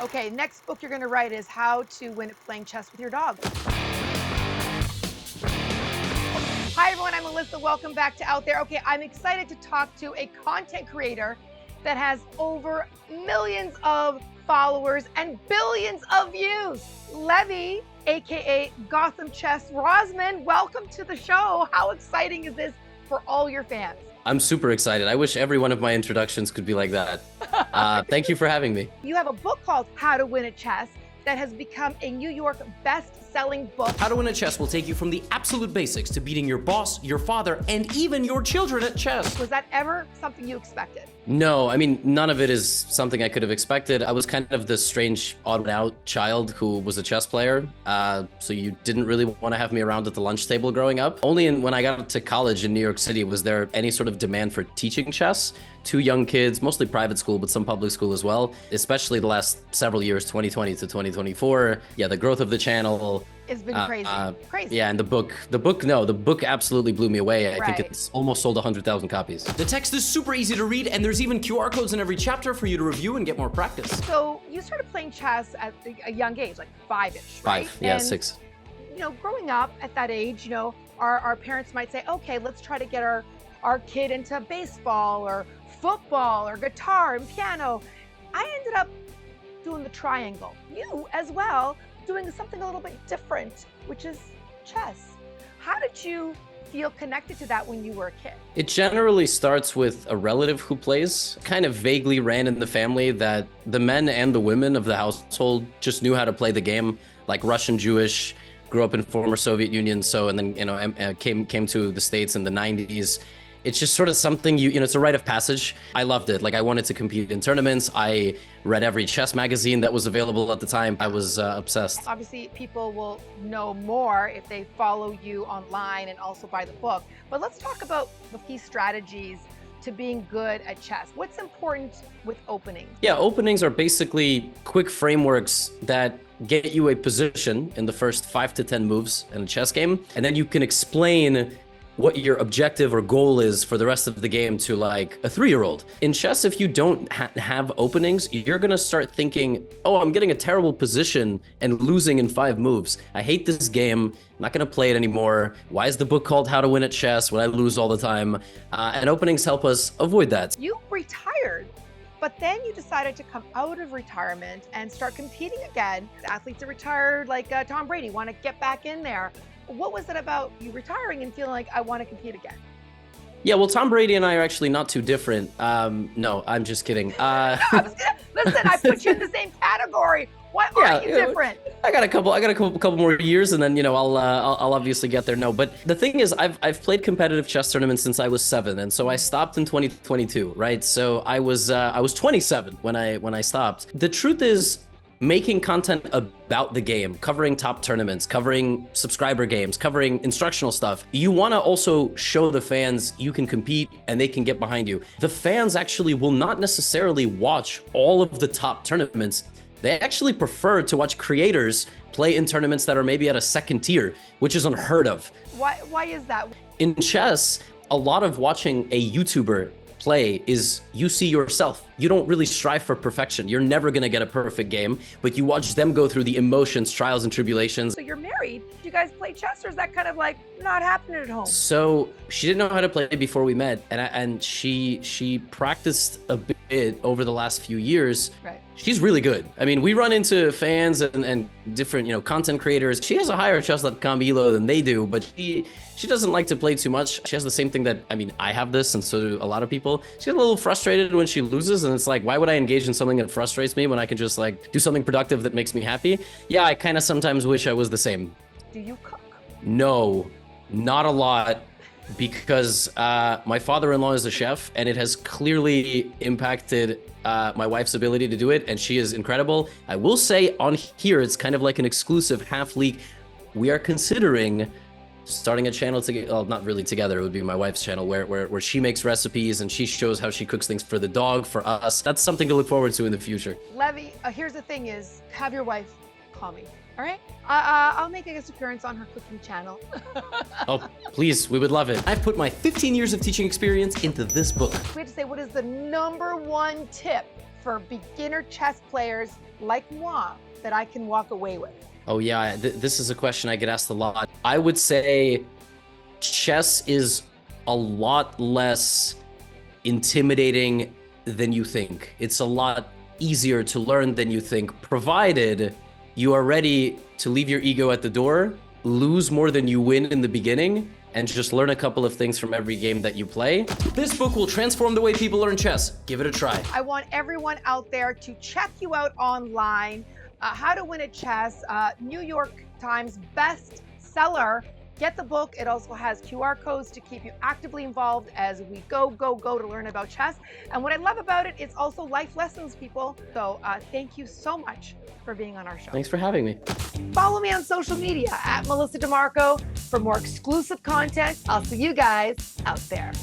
Okay, next book you're going to write is How to Win at Playing Chess with Your Dog. Hi everyone, I'm Melissa. Welcome back to Out There. Okay, I'm excited to talk to a content creator that has over millions of followers and billions of views. Levy, aka Gotham Chess Rozman, welcome to the show. How exciting is this for all your fans? I'm super excited. I wish every one of my introductions could be like that. Thank you for having me. You have a book called How to Win at Chess that has become a New York best-selling book. How to Win at Chess will take you from the absolute basics to beating your boss, your father, and even your children at chess. Was that ever something you expected? No, I mean, none of it is something I could have expected. I was kind of the strange, odd-out child who was a chess player. So you didn't really want to have me around at the lunch table growing up. Only when I got to college in New York City was there any sort of demand for teaching chess to young kids, mostly private school, but some public school as well, especially the last several years, 2020 to 2024. Yeah, the growth of the channel. It's been crazy. Crazy. Yeah, and the book absolutely blew me away. I think it's almost sold 100,000 copies. The text is super easy to read, and there's even QR codes in every chapter for you to review and get more practice. So you started playing chess at a young age, like 5-ish, right? 5, yeah, and, 6. You know, growing up at that age, you know, our parents might say, okay, let's try to get our kid into baseball or football or guitar and piano. I ended up doing the triangle. You as well, doing something a little bit different, which is chess. How did you feel connected to that when you were a kid? It generally starts with a relative who plays. Kind of vaguely ran in the family that the men and the women of the household just knew how to play the game, like Russian Jewish, grew up in former Soviet Union, and then, you know, came to the States in the 90s. It's just sort of something you know, it's a rite of passage. I loved it. Like, I wanted to compete in tournaments. I read every chess magazine that was available at the time. I was obsessed. Obviously, people will know more if they follow you online and also buy the book. But let's talk about the key strategies to being good at chess. What's important with openings? Yeah, openings are basically quick frameworks that get you a position in the first 5 to 10 moves in a chess game. And then you can explain what your objective or goal is for the rest of the game to, like, a 3-year-old. In chess, if you don't have openings, you're gonna start thinking, oh, I'm getting a terrible position and losing in 5 moves. I hate this game. I'm not gonna play it anymore. Why is the book called How to Win at Chess when I lose all the time? And openings help us avoid that. You retired, but then you decided to come out of retirement and start competing again. Athletes are retired, like Tom Brady, want to get back in there. What was it about you retiring and feeling like I want to compete again? Yeah, well, Tom Brady and I are actually not too different. No, I'm just kidding. Listen, I put you in the same category. Why are you different? I got a couple more years, and then, you know, I'll obviously get there. No, but the thing is, I've played competitive chess tournaments since I was 7, and so I stopped in 2022, right? So I was 27 when I stopped. The truth is, making content about the game, covering top tournaments, covering subscriber games, covering instructional stuff, you want to also show the fans you can compete and they can get behind you. The fans actually will not necessarily watch all of the top tournaments. They actually prefer to watch creators play in tournaments that are maybe at a second tier, which is unheard of. Why is that? In chess, a lot of watching a YouTuber play is you see yourself. You don't really strive for perfection. You're never gonna get a perfect game, but you watch them go through the emotions, trials, and tribulations. So you're married. Do you guys play chess, or is that kind of like not happening at home? So she didn't know how to play before we met, and she practiced a bit over the last few years. Right. She's really good. I mean, we run into fans and different, you know, content creators. She has a higher chess.com elo than they do, but she doesn't like to play too much. She has the same thing that, I mean, I have this, and so do a lot of people. She gets a little frustrated when she loses, and it's like, why would I engage in something that frustrates me when I can just, like, do something productive that makes me happy? Yeah, I kind of sometimes wish I was the same. Do you cook? No, not a lot, because my father-in-law is a chef, and it has clearly impacted my wife's ability to do it, and she is incredible. I will say on here, it's kind of like an exclusive half leak. We are considering starting a channel together. Well, not really together. It would be my wife's channel where she makes recipes and she shows how she cooks things for the dog, for us. That's something to look forward to in the future. Levy, here's the thing is, have your wife call me, all right? I'll make a guest appearance on her cooking channel. Oh, please, we would love it. I've put my 15 years of teaching experience into this book. We have to say, what is the #1 tip for beginner chess players like moi that I can walk away with? Oh yeah, this is a question I get asked a lot. I would say chess is a lot less intimidating than you think. It's a lot easier to learn than you think, provided you are ready to leave your ego at the door, lose more than you win in the beginning, and just learn a couple of things from every game that you play. This book will transform the way people learn chess. Give it a try. I want everyone out there to check you out online. How to Win at Chess, New York Times bestseller. Get the book. It also has QR codes to keep you actively involved as we go to learn about chess. And what I love about it, it's also life lessons, people. So thank you so much for being on our show. Thanks for having me. Follow me on social media at Melissa DiMarco for more exclusive content. I'll see you guys out there.